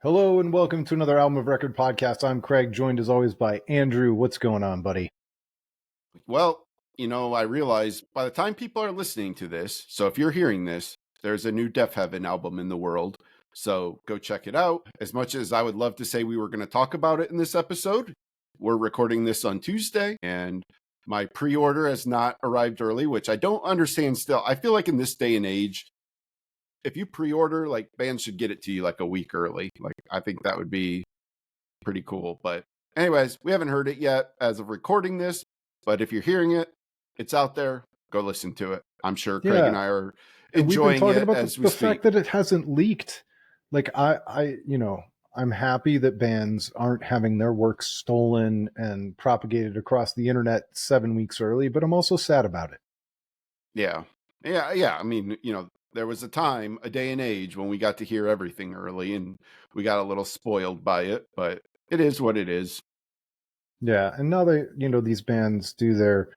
Hello and welcome to another Album of Record podcast. I'm Craig, joined as always by Andrew. What's going on, buddy? Well, I realize by the time people are listening to this, so if you're hearing this, there's a new Def Heaven album in the world. So go check it out. As much as I would love to say we were going to talk about it in this episode, we're recording this on Tuesday and my pre-order has not arrived early, which I don't understand still. I feel like in this day and age, if you pre-order, like bands should get it to you like a week early. Like I think that would be pretty cool. But anyways, we haven't heard it yet as of recording this. But if you're hearing it, it's out there. Go listen to it. I'm sure Craig and I are And we've been enjoying talking it about as we the speak. fact that it hasn't leaked. Like I'm happy that bands aren't having their work stolen and propagated across the internet 7 weeks early, but I'm also sad about it. Yeah. I mean, there was a time, a day and age when we got to hear everything early and we got a little spoiled by it, but it is what it is. Yeah, and now these bands do their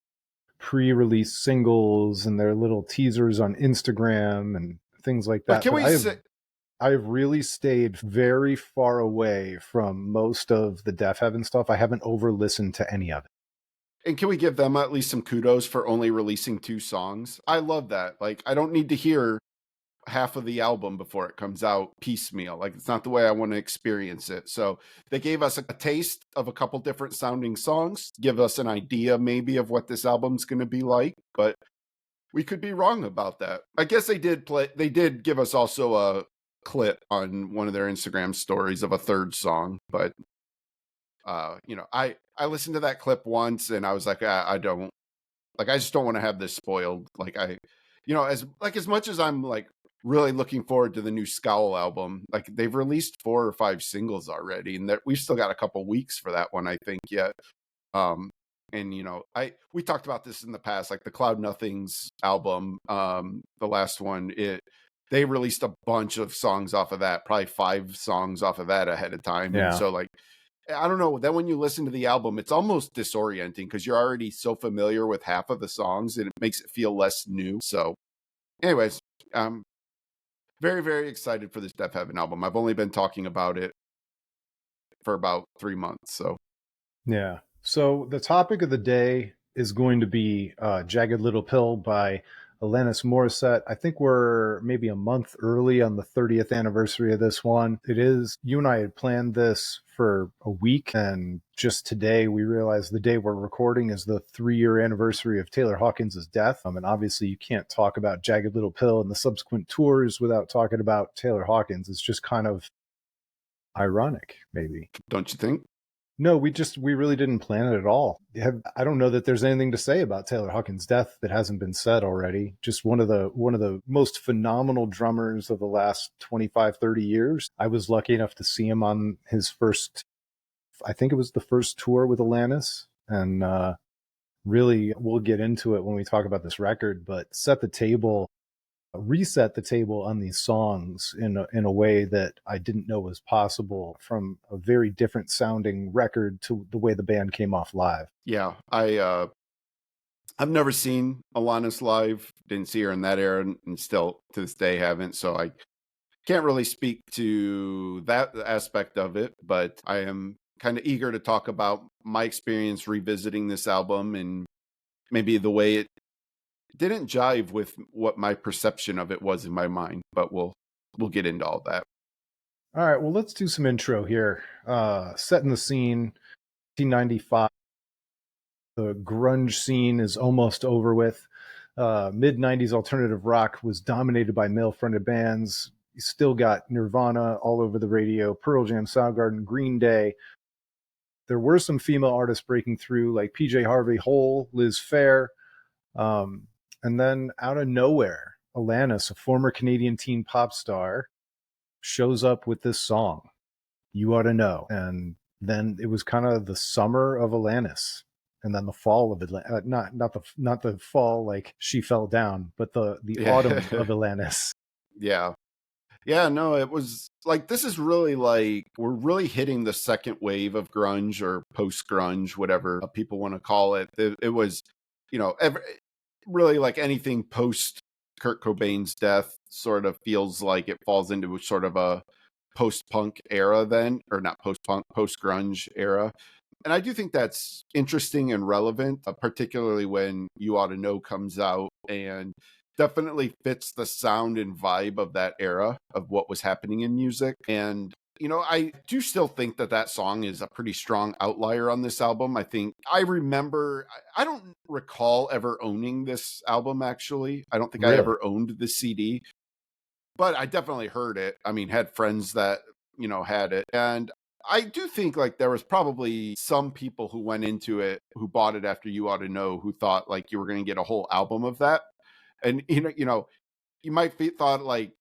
pre-release singles and their little teasers on Instagram and things like that. But can we say, I've really stayed very far away from most of the Def Heaven stuff. I haven't over-listened to any of it. and can we give them at least some kudos for only releasing 2 songs? I love that. Like, I don't need to hear half of the album before it comes out piecemeal. Like, it's not the way I want to experience it. So they gave us a taste of a couple different sounding songs, give us an idea maybe of what this album's going to be like, but we could be wrong about that. I guess they did give us also a clip on one of their Instagram stories of a third song, but I listened to that clip once and I was like, I just don't want to have this spoiled. Like as much as I'm like really looking forward to the new Scowl album, like they've released 4 or 5 singles already and that we've still got a couple weeks for that one, I think, yet. And we talked about this in the past, like the Cloud Nothings album, the last one, they released a bunch of songs off of that, probably 5 songs off of that ahead of time. Yeah. And so like, I don't know, then when you listen to the album, it's almost disorienting because you're already so familiar with half of the songs and it makes it feel less new. So anyways, I'm very, very excited for this Def Heaven album. I've only been talking about it for about 3 months. So Yeah. So the topic of the day is going to be Jagged Little Pill by Alanis Morissette. I think we're maybe a month early on the 30th anniversary of this one. You and I had planned this for a week, and just today we realized the day we're recording is the 3-year anniversary of Taylor Hawkins' death. And obviously you can't talk about Jagged Little Pill and the subsequent tours without talking about Taylor Hawkins. It's just kind of ironic, maybe. don't you think? No, we really didn't plan it at all. I don't know that there's anything to say about Taylor Hawkins' death that hasn't been said already. Just one of the most phenomenal drummers of the last 25, 30 years. I was lucky enough to see him on his first, I think it was the first tour with Alanis. And really, we'll get into it when we talk about this record, but reset the table on these songs in a way that I didn't know was possible, from a very different sounding record to the way the band came off live. Yeah, I've never seen Alanis live. Didn't see her in that era, and still to this day haven't. So I can't really speak to that aspect of it. But I am kind of eager to talk about my experience revisiting this album and maybe the way it didn't jive with what my perception of it was in my mind. But we'll get into all that. All right, well, let's do some intro here. Setting the scene, 1995. The grunge scene is almost over with. Mid-90s alternative rock was dominated by male-fronted bands. You still got Nirvana all over the radio, Pearl Jam, Soundgarden, Green Day. There were some female artists breaking through, like PJ Harvey, Hole, Liz Phair. And then out of nowhere, Alanis, a former Canadian teen pop star, shows up with this song, You Ought to Know. And then it was kind of the summer of Alanis. And then the fall of Atlantis, not the fall like she fell down, but the autumn of Atlantis. Yeah. Yeah, no, it was like, this is really like, we're really hitting the second wave of grunge or post-grunge, whatever people want to call it. It was, really like anything post Kurt Cobain's death sort of feels like it falls into sort of a post-punk era then, or not post-punk, post-grunge era. And I do think that's interesting and relevant, particularly when You Ought to Know comes out, and definitely fits the sound and vibe of that era of what was happening in music. And I do still think that song is a pretty strong outlier on this album. I think I remember, I don't recall ever owning this album, actually. I don't think I Really? ever owned the CD, but I definitely heard it. I mean, had friends that, had it. And I do think like there was probably some people who went into it, who bought it after You Ought to Know, who thought like you were going to get a whole album of that. And, you might be thought like,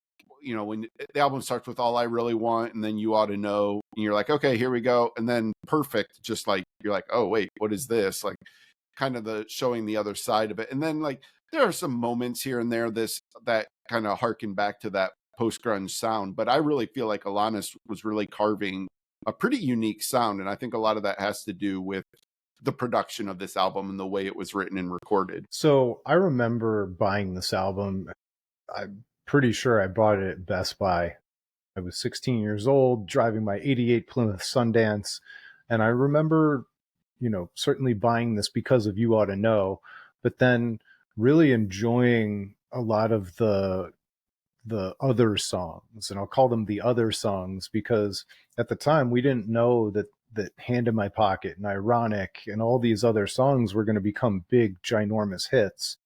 when the album starts with All I Really Want and then You Ought to Know, and you're like, okay, here we go. And then Perfect, just like, you're like, oh, wait, what is this? Like kind of the showing the other side of it. And then like, there are some moments here and there, that kind of harken back to that post-grunge sound. But I really feel like Alanis was really carving a pretty unique sound. And I think a lot of that has to do with the production of this album and the way it was written and recorded. So I remember buying this album. I'm pretty sure I bought it at Best Buy. I was 16 years old, driving my 88 Plymouth Sundance. And I remember, certainly buying this because of You Ought to Know, but then really enjoying a lot of the other songs. And I'll call them the other songs because at the time we didn't know that Hand in My Pocket and Ironic and all these other songs were going to become big, ginormous hits,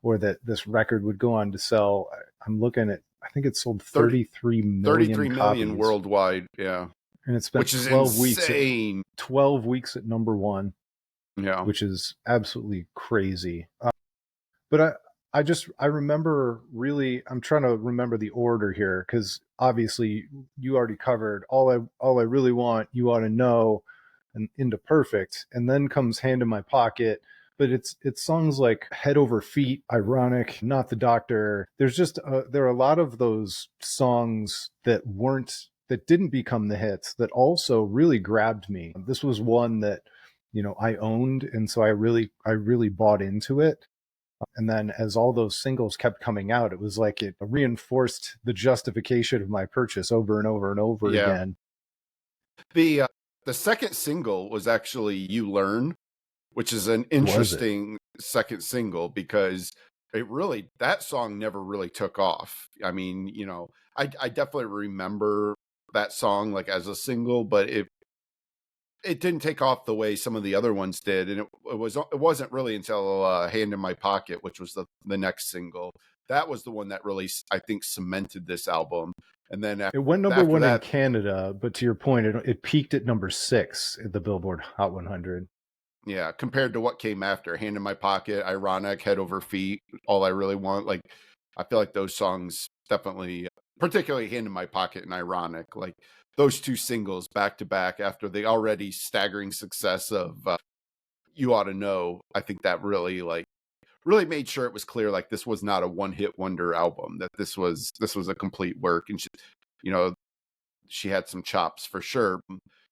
or that this record would go on to sell. I'm looking at, I think it sold 33 million copies worldwide. Yeah. And it's been which is 12 insane. weeks. 12 weeks at number one. Yeah. Which is absolutely crazy. But I remember really, I'm trying to remember the order here, because obviously you already covered All I Really Want, You Ought to Know, and Into Perfect, and then comes Hand in My Pocket. But it's songs like Head Over Feet, Ironic, Not the Doctor. There's just there are a lot of those songs that didn't become the hits that also really grabbed me. This was one that I owned, and so I really bought into it. And then as all those singles kept coming out, it was like it reinforced the justification of my purchase over and over and over again. The second single was actually You Learn, which is an interesting second single because that song never really took off. I mean, I definitely remember that song like as a single, but it didn't take off the way some of the other ones did. And it wasn't really until Hand in My Pocket, which was the next single. That was the one that really, I think, cemented this album. And then it went number one in Canada, but to your point, it peaked at number 6 at the Billboard Hot 100. Yeah, compared to what came after, Hand in My Pocket, Ironic, Head Over Feet, All I Really Want. Like, I feel like those songs definitely, particularly Hand in My Pocket and Ironic, like those two singles back to back after the already staggering success of You Ought to Know. I think that really made sure it was clear like this was not a one-hit wonder album, that this was a complete work. And she had some chops for sure.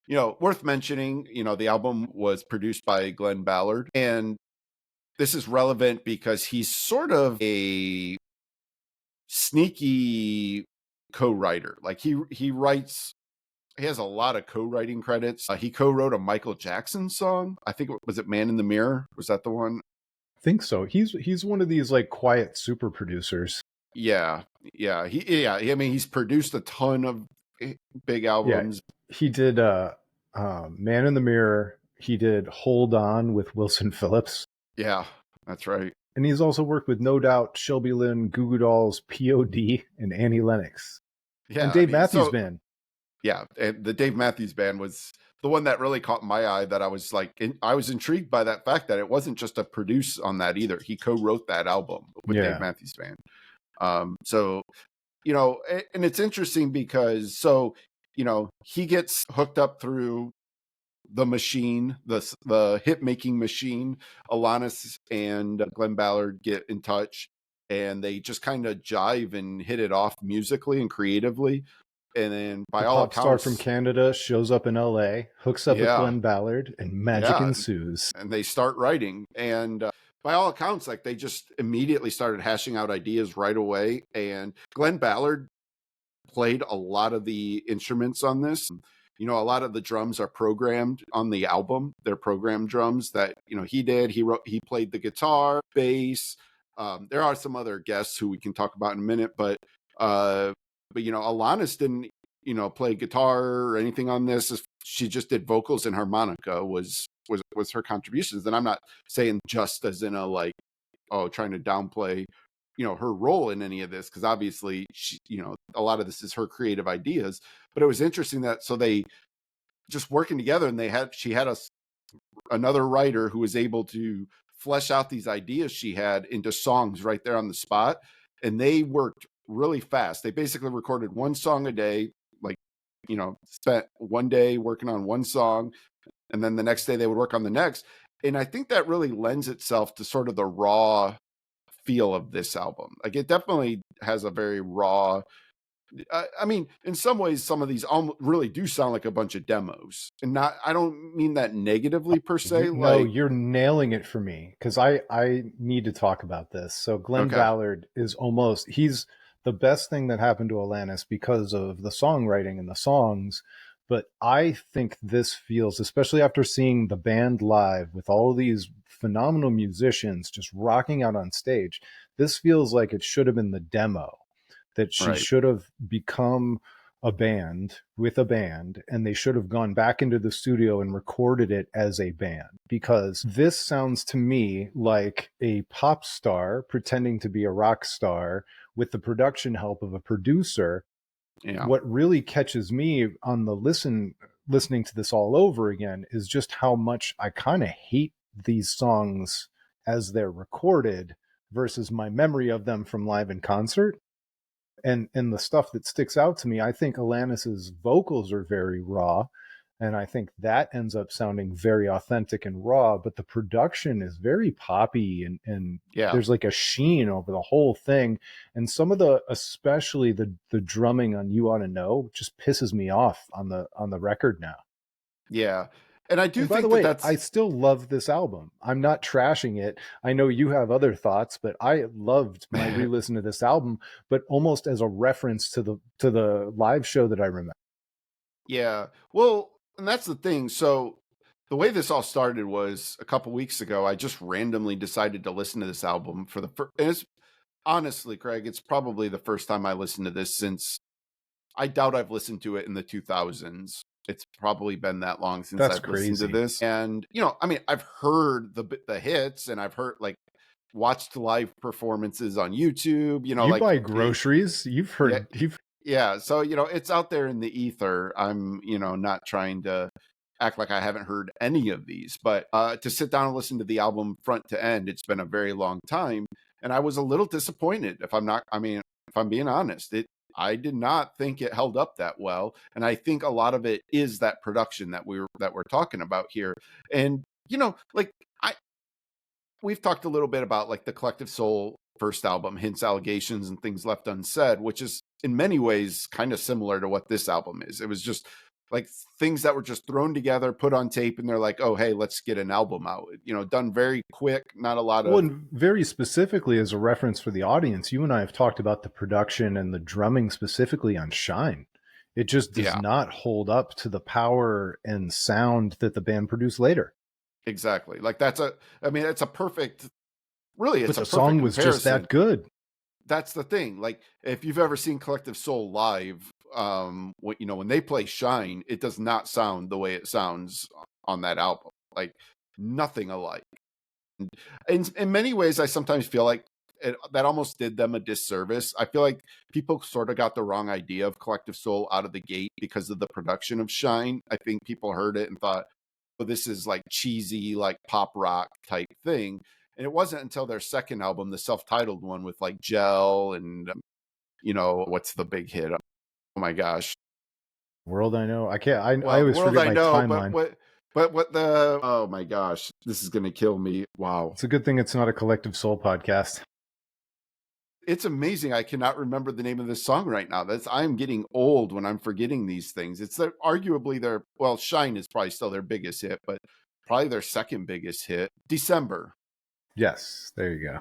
Worth mentioning, the album was produced by Glenn Ballard, and this is relevant because he's sort of a sneaky co-writer. Like he has a lot of co-writing credits. He co-wrote a Michael Jackson song. I think was it Man in the Mirror? Was that the one? I think so. He's one of these like quiet super producers. Yeah. I mean, he's produced a ton of big albums. Yeah. He did Man in the Mirror. He did Hold On with Wilson Phillips. Yeah, that's right. And he's also worked with No Doubt, Shelby Lynne, Goo Goo Dolls, P.O.D., and Annie Lennox. Yeah, and Dave Matthews Band. Yeah, and the Dave Matthews Band was the one that really caught my eye, that I was like, I was intrigued by that fact that it wasn't just a produce on that either. He co-wrote that album with Dave Matthews Band. So, and it's interesting because, he gets hooked up through the machine, the hit making machine. Alanis and Glenn Ballard get in touch, and they just kind of jive and hit it off musically and creatively. And then by all accounts, pop star from Canada shows up in LA, hooks up with Glenn Ballard, and magic ensues. And they start writing. And by all accounts, like they just immediately started hashing out ideas right away. And Glenn Ballard played a lot of the instruments on this. You know, a lot of the drums are programmed on the album. They're programmed drums that, you know, he did. He played the guitar, bass. There are some other guests who we can talk about in a minute, but you know, Alanis didn't, you know, play guitar or anything on this. She just did vocals and harmonica was her contributions. And I'm not saying just as in a like, oh, trying to downplay, you know, her role in any of this, because obviously she, you know, a lot of this is her creative ideas. But it was interesting that so they just working together, and she had another writer who was able to flesh out these ideas she had into songs right there on the spot, and they worked really fast. They basically recorded one song a day, like, you know, spent one day working on one song, and then the next day they would work on the next. And I think that really lends itself to sort of the raw feel of this album. Like, it definitely has a very raw, I mean, in some ways, some of these really do sound like a bunch of demos, and not. I don't mean that negatively per se. No, Like, you're nailing it for me, because I need to talk about this. So Glenn okay, Ballard is he's the best thing that happened to Alanis because of the songwriting and the songs. But I think this feels, especially after seeing the band live with all of these phenomenal musicians just rocking out on stage, this feels like it should have been the demo, that she right, should have become a band with a band, and they should have gone back into the studio and recorded it as a band, because this sounds to me like a pop star pretending to be a rock star with the production help of a producer. yeah, What really catches me on the listening to this all over again is just how much I kind of hate these songs as they're recorded versus my memory of them from live in concert. And the stuff that sticks out to me, I think Alanis's vocals are very raw, and I think that ends up sounding very authentic and raw, but the production is very poppy, and yeah. there's like a sheen over the whole thing. And some of the, especially the drumming on You Ought to Know, just pisses me off on the record now. Yeah. And I do And by the think that way, that's, I still love this album. I'm not trashing it. I know you have other thoughts, but I loved my re-listen to this album, but almost as a reference to the live show that I remember. yeah. Well, and that's the thing. So the way this all started was a couple weeks ago. I just randomly decided to listen to this album for the first, and it's honestly, Craig, it's probably the first time I listened to this since, I doubt I've listened to it in the 2000s. It's probably been that long since That's I've listened to crazy. this. And, you know, I mean, I've heard the hits, and I've heard, like, watched live performances on YouTube, you know, You like buy the, groceries, yeah, you've yeah. So, you know, it's out there in the ether. I'm, you know, not trying to act like I haven't heard any of these, but to sit down and listen to the album front to end, it's been a very long time. And I was a little disappointed, if I'm not, I mean, if I'm being honest. I did not think it held up that well. And I think a lot of it is that production that we're talking about here. And, you know, like, I, we've talked a little bit about like the Collective Soul first album, Hints, Allegations, and Things Left Unsaid, which is in many ways kind of similar to what this album is. It was just like things that were just thrown together, put on tape, and they're like, oh, hey, let's get an album out. You know, done very quick, not a lot Well, of, and very specifically as a reference for the audience, you and I have talked about the production and the drumming specifically on Shine. It just does yeah, not hold up to the power and sound that the band produced later. exactly. Like that's a, I mean, it's a perfect, really, But it's a the perfect song was just comparison. that good. That's the thing. Like, if you've ever seen Collective Soul live, when, you know, when they play Shine, it does not sound the way it sounds on that album. Like, nothing alike. In many ways, I sometimes feel like that almost did them a disservice. I feel like people sort of got the wrong idea of Collective Soul out of the gate because of the production of Shine. I think people heard it and thought, oh, this is like cheesy, like pop rock type thing. And it wasn't until their second album, the self-titled one with like Gel and, you know, what's the big hit? Oh my gosh. World I Know. I can't I Well, The always World forget I my Know, but timeline. what the, oh my gosh, this is going to kill me. Wow. It's a good thing it's not a Collective Soul podcast. It's amazing. I cannot remember the name of this song right now. I'm getting old when I'm forgetting these things. It's arguably their, well, Shine is probably still their biggest hit, but probably their second biggest hit, December. Yes, there you go.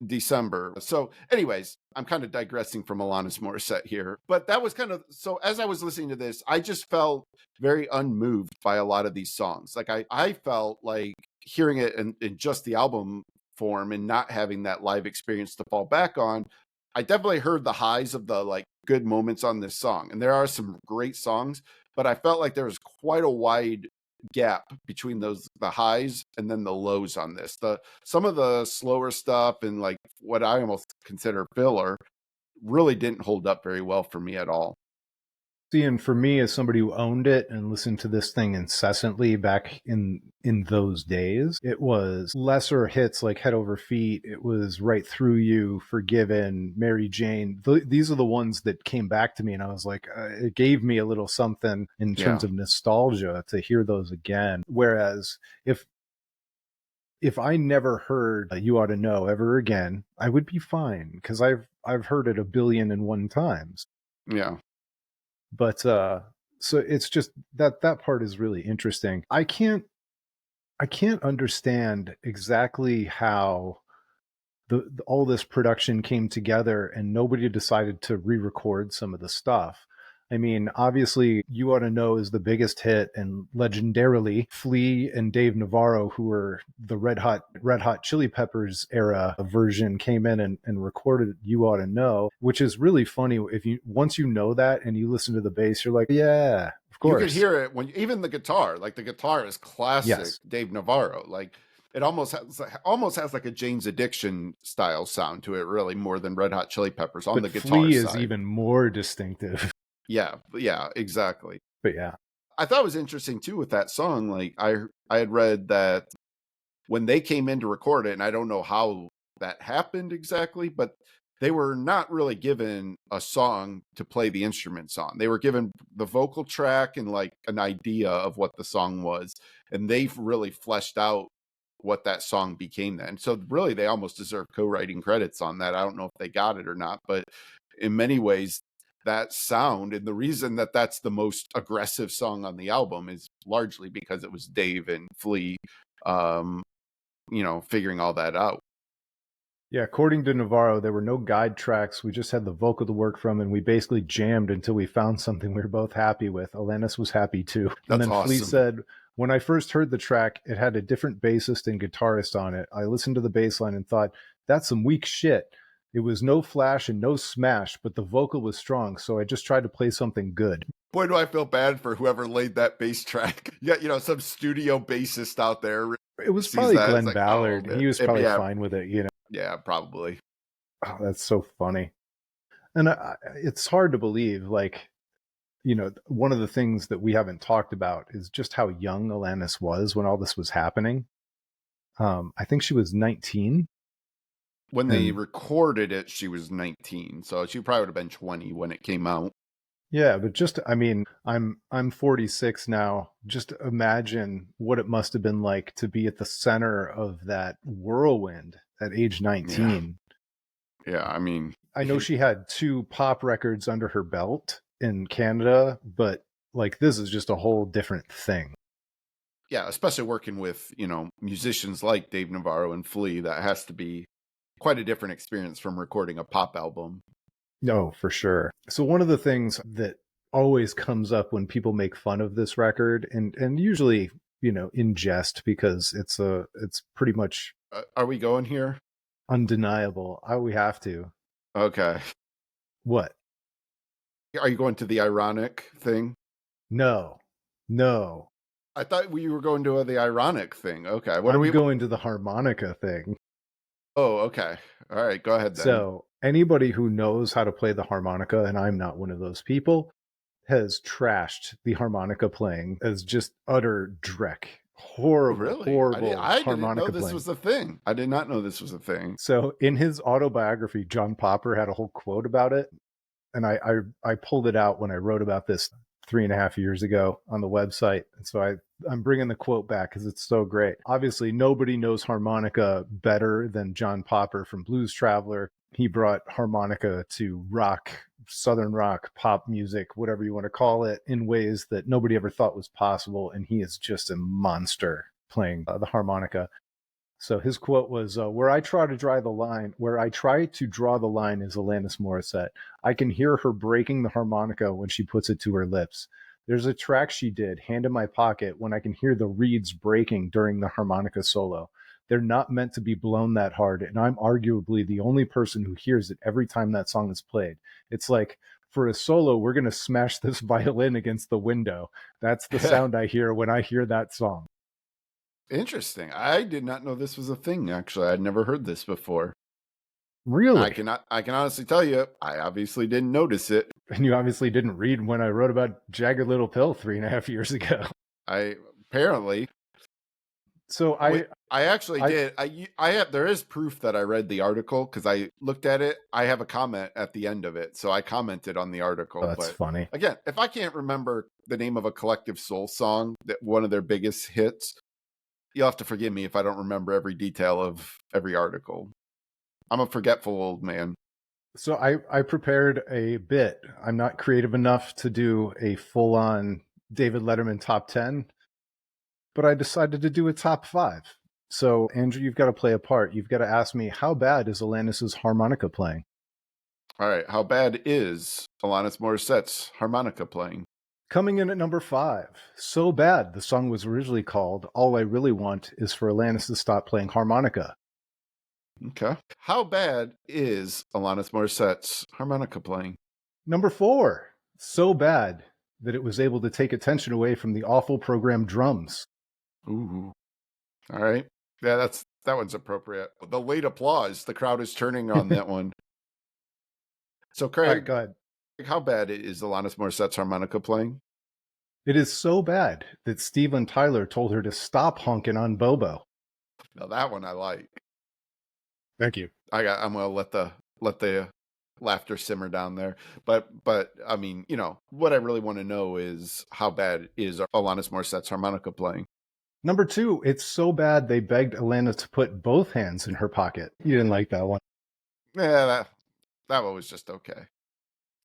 December. So, anyways, I'm kind of digressing from Alanis Morissette here, but that was kind of so. As I was listening to this, I just felt very unmoved by a lot of these songs. Like I felt like hearing it in just the album form and not having that live experience to fall back on. I definitely heard the highs of the like good moments on this song, and there are some great songs, but I felt like there was quite a wide gap between the highs and then the lows on this. The some of the slower stuff and like what I almost consider filler really didn't hold up very well for me at all. See, and for me, as somebody who owned it and listened to this thing incessantly back in those days, it was lesser hits like Head Over Feet. It was Right Through You, Forgiven, Mary Jane. These are the ones that came back to me, and I was like, it gave me a little something in terms of nostalgia to hear those again. Whereas if I never heard You Ought to Know ever again, I would be fine because I've heard it 1,000,000,001 times. Yeah. But so it's just that part is really interesting. I can't understand exactly how all this production came together and nobody decided to re-record some of the stuff. I mean, obviously, You Ought to Know is the biggest hit, and legendarily, Flea and Dave Navarro, who were the Red Hot Chili Peppers era version, came in and recorded You Ought to Know, which is really funny. If you once you know that and you listen to the bass, you're like, yeah, of course. You could hear it when even the guitar, like the guitar is classic Dave Navarro. Like it almost has like a Jane's Addiction style sound to it, really, more than Red Hot Chili Peppers on the guitar Flea side. is even more distinctive. Yeah, exactly. But yeah. I thought it was interesting too with that song. Like I had read that when they came in to record it, and I don't know how that happened exactly, but they were not really given a song to play the instruments on. They were given the vocal track and like an idea of what the song was, and they've really fleshed out what that song became then. So really they almost deserve co-writing credits on that. I don't know if they got it or not, but in many ways that sound and the reason that that's the most aggressive song on the album is largely because it was Dave and Flea figuring all that out. Yeah, according to Navarro, there were no guide tracks. We just had the vocal to work from, and we basically jammed until we found something we were both happy with. Alanis was happy too. That's and then awesome. Flea said, when I first heard the track, it had a different bassist and guitarist on it. I listened to the bass line and thought, that's some weak shit. It was no flash and no smash, but the vocal was strong, so I just tried to play something good. Boy, do I feel bad for whoever laid that bass track. Yeah, some studio bassist out there. It was probably Glenn Ballard. He was probably fine with it, Yeah, probably. Oh, that's so funny. And it's hard to believe, like, one of the things that we haven't talked about is just how young Alanis was when all this was happening. I think she was 19. When they recorded it, she was 19. So she probably would have been 20 when it came out. Yeah, but just, I mean, I'm 46 now. Just imagine what it must have been like to be at the center of that whirlwind at age 19. Yeah, I mean, I know she had 2 pop records under her belt in Canada, but like this is just a whole different thing. Yeah, especially working with, musicians like Dave Navarro and Flea, that has to be quite a different experience from recording a pop album. No, for sure. So one of the things that always comes up when people make fun of this record, and usually, in jest, because it's pretty much are we going here? Undeniable. We have to. Okay. What? Are you going to the ironic thing? No. I thought we were going to the ironic thing. Okay. What are we going to the harmonica thing? Oh, okay. All right. Go ahead then. So anybody who knows how to play the harmonica, and I'm not one of those people, has trashed the harmonica playing as just utter dreck. Horrible, really? Horrible I harmonica didn't know this playing. was a thing. I did not know this was a thing. So in his autobiography, John Popper had a whole quote about it. And I pulled it out when I wrote about this 3.5 years ago on the website. And so I'm bringing the quote back because it's so great. Obviously, nobody knows harmonica better than John Popper from Blues Traveler. He brought harmonica to rock, Southern rock, pop music, whatever you want to call it, in ways that nobody ever thought was possible. And he is just a monster playing the harmonica. So his quote was, "Where I try to draw the line, where I try to draw the line is Alanis Morissette. I can hear her breaking the harmonica when she puts it to her lips. There's a track she did, Hand in My Pocket, when I can hear the reeds breaking during the harmonica solo. They're not meant to be blown that hard, and I'm arguably the only person who hears it every time that song is played. It's like, for a solo, we're going to smash this violin against the window. That's the sound I hear when I hear that song." Interesting. I did not know this was a thing, actually. I'd never heard this before. Really? I can honestly tell you, I obviously didn't notice it. And you obviously didn't read when I wrote about Jagged Little Pill 3.5 years ago. I apparently. So I actually did. I have, there is proof that I read the article because I looked at it. I have a comment at the end of it, so I commented on the article. That's funny. Again, if I can't remember the name of a Collective Soul song, that one of their biggest hits, you'll have to forgive me if I don't remember every detail of every article. I'm a forgetful old man. So I prepared a bit. I'm not creative enough to do a full-on David Letterman top 10, but I decided to do a top 5. So, Andrew, you've got to play a part. You've got to ask me, how bad is Alanis's harmonica playing? All right. How bad is Alanis Morissette's harmonica playing? Coming in at number 5, So Bad, the song was originally called All I Really Want Is for Alanis to Stop Playing Harmonica. Okay. How bad is Alanis Morissette's harmonica playing? Number 4, so bad that it was able to take attention away from the awful program drums. Ooh. All right. Yeah, that one's appropriate. The late applause. The crowd is turning on that one. So, Craig, All right, go ahead. How bad is Alanis Morissette's harmonica playing? It is so bad that Steven Tyler told her to stop honking on Bobo. Now that one I like. Thank you. I'm gonna let the laughter simmer down there. But I mean, what I really want to know is how bad is Alanis Morissette's harmonica playing? Number 2, it's so bad they begged Alanis to put both hands in her pocket. You didn't like that one. Yeah, that one was just okay.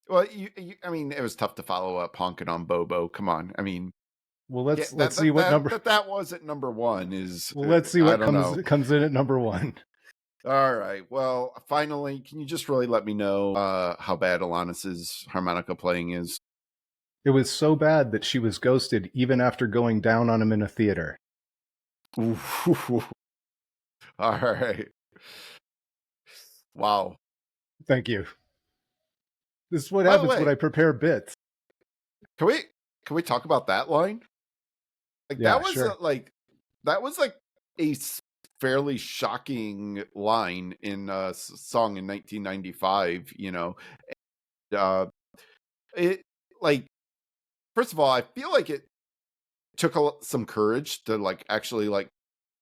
Well, I mean, it was tough to follow up honking on Bobo. Come on, I mean, well, let's see what number that was at number 1 is. Well, let's see what comes in at number 1. All right. Well, finally, can you just really let me know how bad Alanis's harmonica playing is? It was so bad that she was ghosted even after going down on him in a theater. Ooh. All right. Wow. Thank you. This is what happens when I prepare bits. Can we talk about that line? Like yeah, that was sure. that was like a fairly shocking line in a song in 1995. It like first of all, I feel like it took some courage to like actually like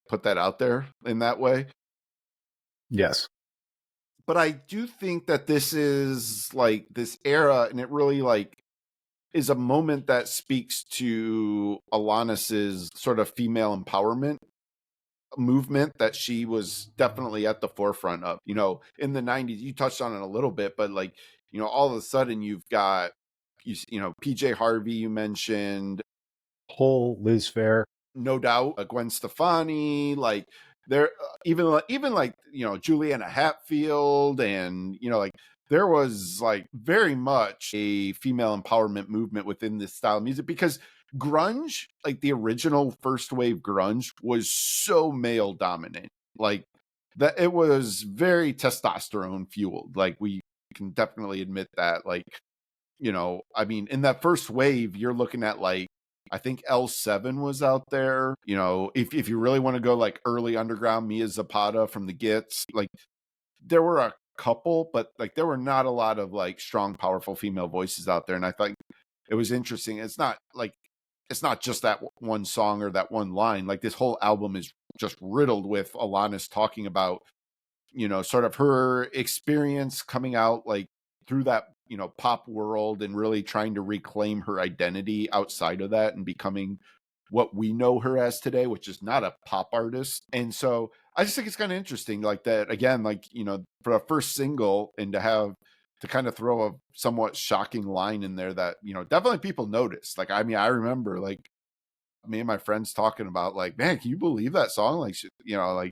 put that out there in that way. Yes. But I do think that this is like this era, and it really like is a moment that speaks to Alanis's sort of female empowerment movement that she was definitely at the forefront of. In the 90s, you touched on it a little bit, but like, all of a sudden you've got, PJ Harvey, you mentioned. Hole, Liz Phair. No doubt. Gwen Stefani, like there, even like, Juliana Hatfield, and, like, there was like very much a female empowerment movement within this style of music, because grunge, like the original first wave grunge, was so male dominant, like that it was very testosterone fueled. Like we can definitely admit that. Like, I mean, in that first wave, you're looking at like, I think L7 was out there. If you really want to go like early underground, Mia Zapata from the Gits, like there were a couple, but like there were not a lot of like strong, powerful female voices out there. And I thought it was interesting. It's not just that one song or that one line. Like this whole album is just riddled with Alanis talking about, sort of her experience coming out like through that, pop world, and really trying to reclaim her identity outside of that and becoming what we know her as today, which is not a pop artist. And so I just think it's kind of interesting, like that again, like, for a first single, and to kind of throw a somewhat shocking line in there that, definitely people noticed. Like, I mean, I remember like me and my friends talking about like, man, can you believe that song? Like, like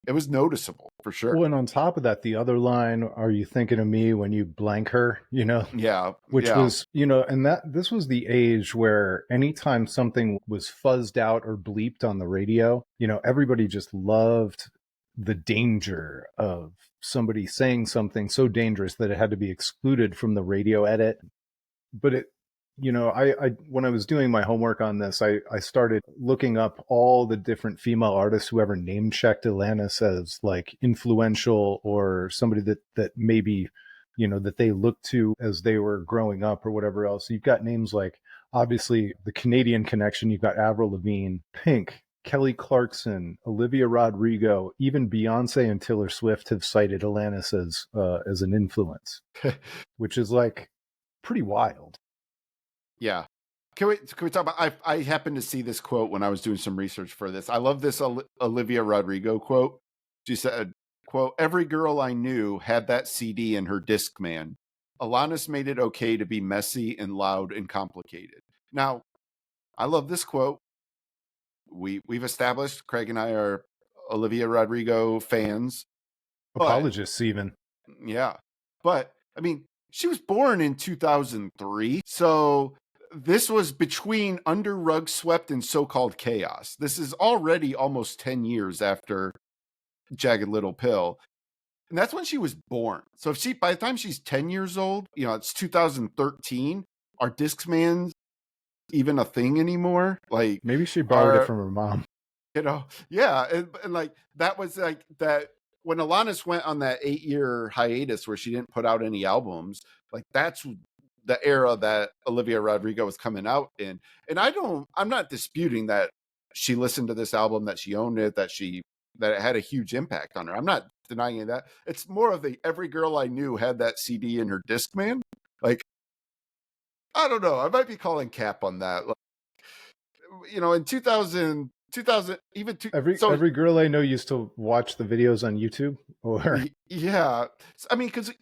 it was noticeable for sure. Well, and on top of that, the other line, "Are you thinking of me when you blank her?" Yeah, Which yeah. was, and this was the age where anytime something was fuzzed out or bleeped on the radio, everybody just loved the danger of somebody saying something so dangerous that it had to be excluded from the radio edit. But I when I was doing my homework on this, I started looking up all the different female artists who ever name checked Alanis as like influential or somebody that maybe that they looked to as they were growing up or whatever else. You've got names like, obviously, the Canadian connection. You've got Avril Lavigne, Pink, Kelly Clarkson, Olivia Rodrigo, even Beyonce and Taylor Swift have cited Alanis as an influence, which is like pretty wild. Yeah. Can we talk about, I happened to see this quote when I was doing some research for this. I love this Olivia Rodrigo quote. She said, quote, "Every girl I knew had that CD in her Discman. Alanis made it okay to be messy and loud and complicated." Now, I love this quote. We've established, Craig and I are Olivia Rodrigo fans, but Apologists, even. yeah. But I mean, she was born in 2003. So this was between Under Rug Swept and So-Called Chaos. This is already almost 10 years after Jagged Little Pill. And that's when she was born. So if she, by the time she's 10 years old, it's 2013, are Discmans even a thing anymore? Like, Maybe she borrowed it from her mom. Yeah. And like, that was like that when Alanis went on that 8-year hiatus where she didn't put out any albums, like that's the era that Olivia Rodrigo was coming out in. And I'm not disputing that she listened to this album, that she owned it, that it had a huge impact on her. I'm not denying that. It's more of the every girl I knew had that CD in her Discman. Like, I don't know. I might be calling cap on that. Like, in 2000, even Every girl I know used to watch the videos on YouTube, or yeah. I mean, because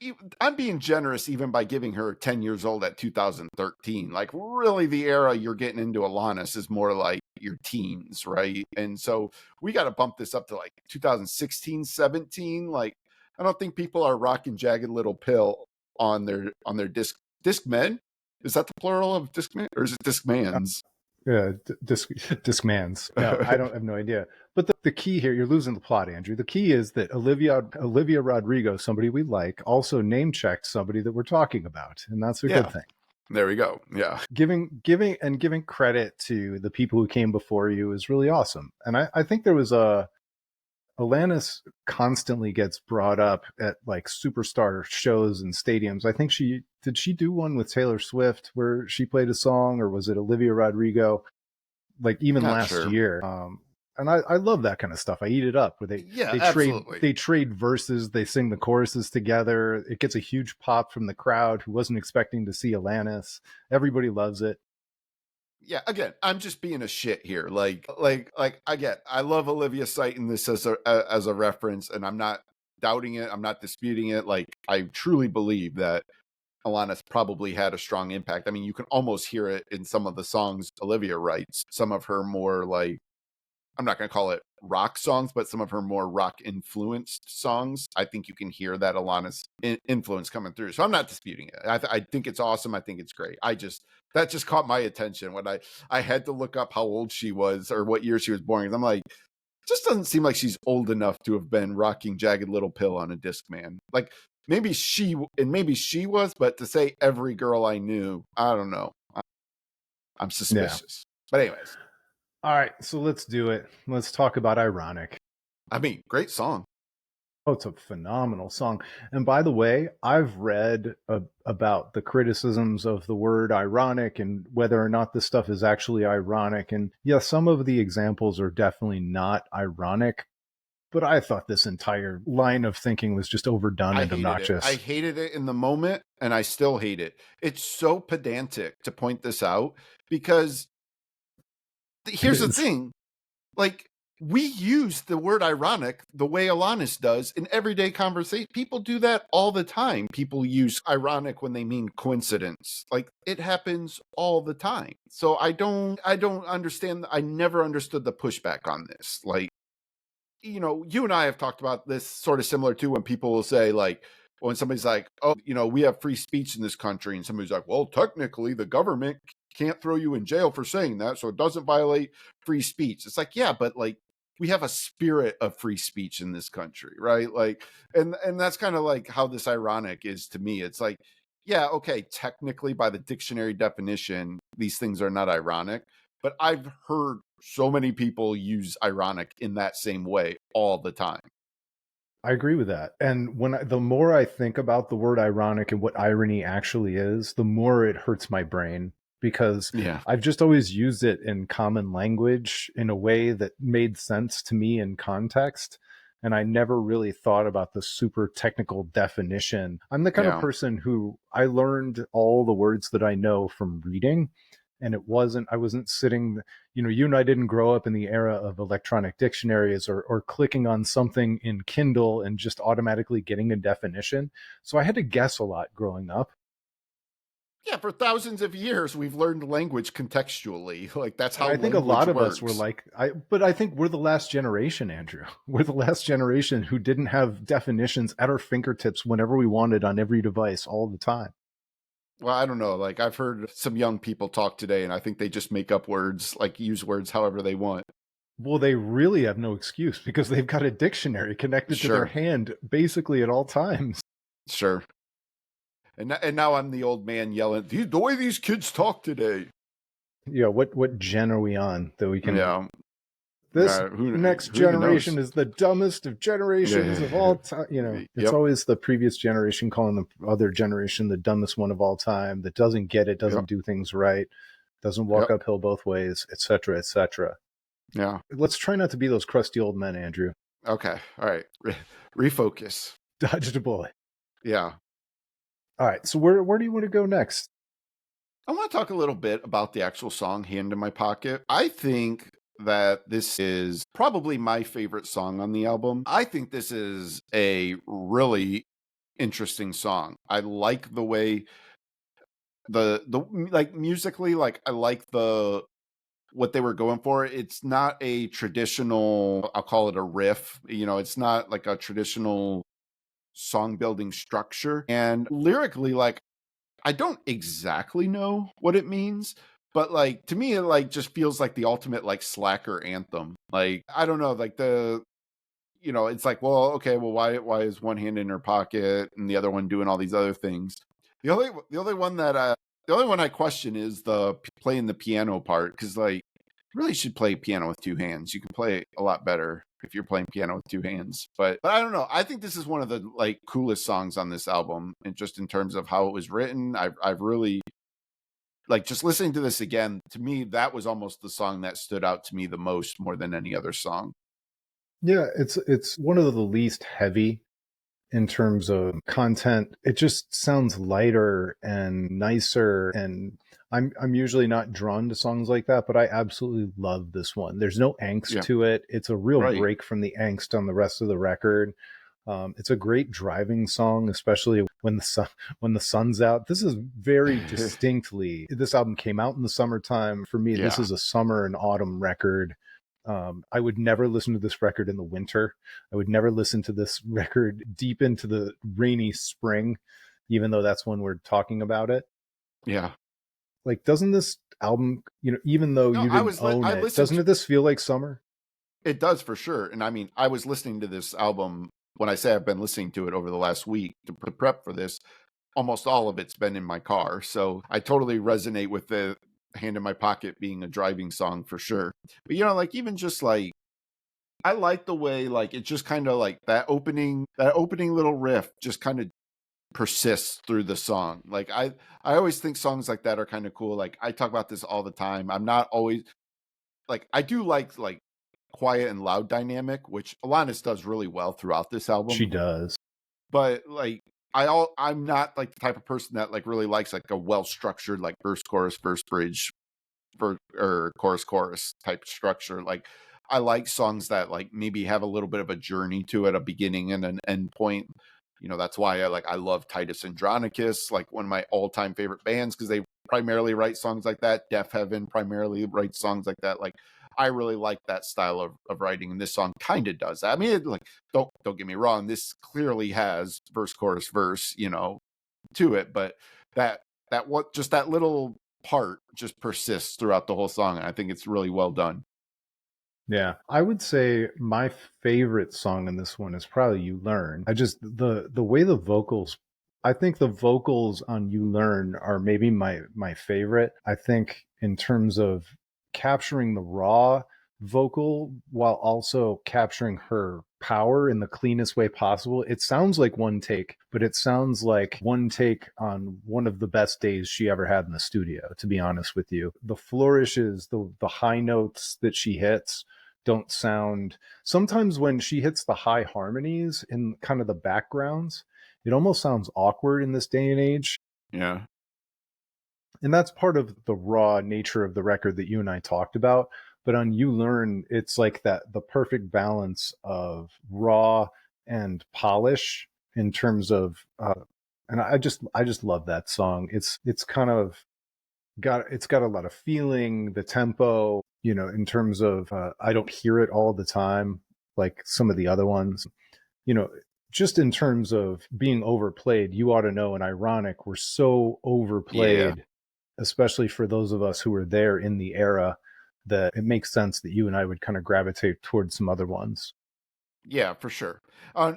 I'm being generous even by giving her 10 years old at 2013. Like, really, the era you're getting into Alanis is more like your teens, right? And so we got to bump this up to like 2016, 17. Like, I don't think people are rocking Jagged Little Pill on their Discmen. Is that the plural of Discman, or is it Discmans? Discmans. No, I don't have no idea. But the key here, you're losing the plot, Andrew. The key is that Olivia Rodrigo, somebody we like, also name checked somebody that we're talking about, and that's a good thing. There we go. Yeah. Giving credit to the people who came before you is really awesome. And I think there was Alanis constantly gets brought up at like superstar shows and stadiums. I think she do one with Taylor Swift where she played a song, or was it Olivia Rodrigo? Like even Not last sure. year. And I love that kind of stuff. I eat it up. Where they trade verses, they sing the choruses together. It gets a huge pop from the crowd who wasn't expecting to see Alanis. Everybody loves it. Yeah, again, I'm just being a shit here. Like I love Olivia citing this as a reference, and I'm not doubting it. I'm not disputing it. Like, I truly believe that Alanis probably had a strong impact. I mean, you can almost hear it in some of the songs Olivia writes. Some of her more, like, I'm not going to call it rock songs, but some of her more rock influenced songs, I think you can hear that Alanis influence coming through. So I'm not disputing it. I think it's awesome. I think it's great. That just caught my attention when I had to look up how old she was or what year she was born. I'm like, just doesn't seem like she's old enough to have been rocking Jagged Little Pill on a Discman. Like, maybe she was, but to say every girl I knew, I don't know. I'm suspicious. Yeah. But anyways. All right, so let's do it. Let's talk about Ironic. I mean, great song. Oh, it's a phenomenal song. And by the way, I've read about the criticisms of the word ironic and whether or not this stuff is actually ironic. And yeah, some of the examples are definitely not ironic, but I thought this entire line of thinking was just overdone and obnoxious. I hated it in the moment, and I still hate it. It's so pedantic to point this out, because here's the thing. Like, we use the word ironic the way Alanis does in everyday conversation. People do that all the time. People use ironic when they mean coincidence. Like, it happens all the time. So I don't understand. I never understood the pushback on this. Like, you and I have talked about this sort of similar too, when people will say, like, when somebody's like, oh, we have free speech in this country, and somebody's like, well, technically the government can't throw you in jail for saying that, so it doesn't violate free speech. It's like, yeah, but like, we have a spirit of free speech in this country, right? Like, and that's kind of like how this ironic is to me. It's like, yeah, okay, technically by the dictionary definition, these things are not ironic, but I've heard so many people use ironic in that same way all the time. I agree with that. And the more I think about the word ironic and what irony actually is, the more it hurts my brain, because Yeah. I've just always used it in common language in a way that made sense to me in context. And I never really thought about the super technical definition. I'm the kind of Yeah. person who I learned all the words that I know from reading. And I wasn't sitting, you and I didn't grow up in the era of electronic dictionaries or clicking on something in Kindle and just automatically getting a definition. So I had to guess a lot growing up. Yeah, for thousands of years we've learned language contextually. Like, that's And how I think a language lot of us were works. like, but I think we're the last generation, Andrew. We're the last generation who didn't have definitions at our fingertips whenever we wanted on every device all the time. Well, I don't know. Like, I've heard some young people talk today, and I think they just make up words, like use words however they want. Well, they really have no excuse because they've got a dictionary connected to their Sure. hand basically at all times. Sure. And now I'm the old man yelling, the way these kids talk today. What gen are we on that we can? Yeah. This Who next who even knows? generation is the dumbest of generations of Yeah. all time. It's Yep. always the previous generation calling the other generation the dumbest one of all time, that doesn't get it, Yep. doesn't do things right, doesn't walk Yep. uphill both ways, etc., etc. Yeah. Let's try not to be those crusty old men, Andrew. Okay. All right. Refocus. Dodged a bullet. Yeah. All right. So where do you want to go next? I want to talk a little bit about the actual song Hand in My Pocket. I think that this is probably my favorite song on the album. I think this is a really interesting song. I like the way the like musically, like I like the what they were going for. It's not a traditional, I'll call it a riff, it's not like a traditional song building structure. And lyrically, like, I don't exactly know what it means, but like, to me it like just feels like the ultimate like slacker anthem. Like, I don't know, like it's like, well, okay, well, why is one hand in her pocket and the other one doing all these other things? The only one I question is playing the piano part, because like, you really should play piano with two hands. You can play a lot better if you're playing piano with two hands. But I don't know. I think this is one of the like coolest songs on this album, and just in terms of how it was written, I've really like, just listening to this again. To me, that was almost the song that stood out to me the most, more than any other song. Yeah, it's one of the least heavy in terms of content. It just sounds lighter and nicer, and I'm usually not drawn to songs like that, but I absolutely love this one. There's no angst Yeah, to it. It's a real right. break from the angst on the rest of the record. It's a great driving song, especially when the sun's out. This is very distinctly. This album came out in the summertime. For me, this Yeah, is a summer and autumn record. I would never listen to this record in the winter. I would never listen to this record deep into the rainy spring, even though that's when we're talking about it. yeah. Like, doesn't this album, even though No, you didn't own I it, listened doesn't to this feel like summer? it does for sure. And I mean, I was listening to this album, when I say I've been listening to it over the last week to prep for this, almost all of it's been in my car. So I totally resonate with the Hand in My Pocket being a driving song for sure. But like, even just like, I like the way like it just kind of like that opening little riff just kind of persists through the song. Like, I always think songs like that are kind of cool. Like, I talk about this all the time. I'm not always like, I do like quiet and loud dynamic, which Alanis does really well throughout this album. She does. But like, I'm not like the type of person that like really likes like a well structured like verse chorus verse bridge or chorus type structure. Like, I like songs that like maybe have a little bit of a journey to it, a beginning and an end point. That's why I love Titus Andronicus, like one of my all time favorite bands, because they primarily write songs like that. Deaf Heaven primarily writes songs like that. Like, I really like that style of writing, and this song kind of does that. I mean, like, don't get me wrong, this clearly has verse, chorus, verse, to it, but what just that little part just persists throughout the whole song, and I think it's really well done. Yeah, I would say my favorite song in this one is probably "You Learn." I just the way the vocals, I think the vocals on "You Learn" are maybe my favorite. I think in terms of capturing the raw vocal while also capturing her power in the cleanest way possible. It sounds like one take, but it sounds like one take on one of the best days she ever had in the studio, to be honest with you. The flourishes, the high notes that she hits don't sound, sometimes when she hits the high harmonies in kind of the backgrounds, it almost sounds awkward in this day and age. Yeah. And that's part of the raw nature of the record that you and I talked about. But on "You Learn," it's like that, the perfect balance of raw and polish in terms of and I just love that song. It's kind of got a lot of feeling, the tempo, in terms of I don't hear it all the time like some of the other ones. You know, just in terms of being overplayed, "You Ought to Know" and "Ironic" were so Yeah. overplayed, especially for those of us who were there in the era, that it makes sense that you and I would kind of gravitate towards some other ones. Yeah, for sure.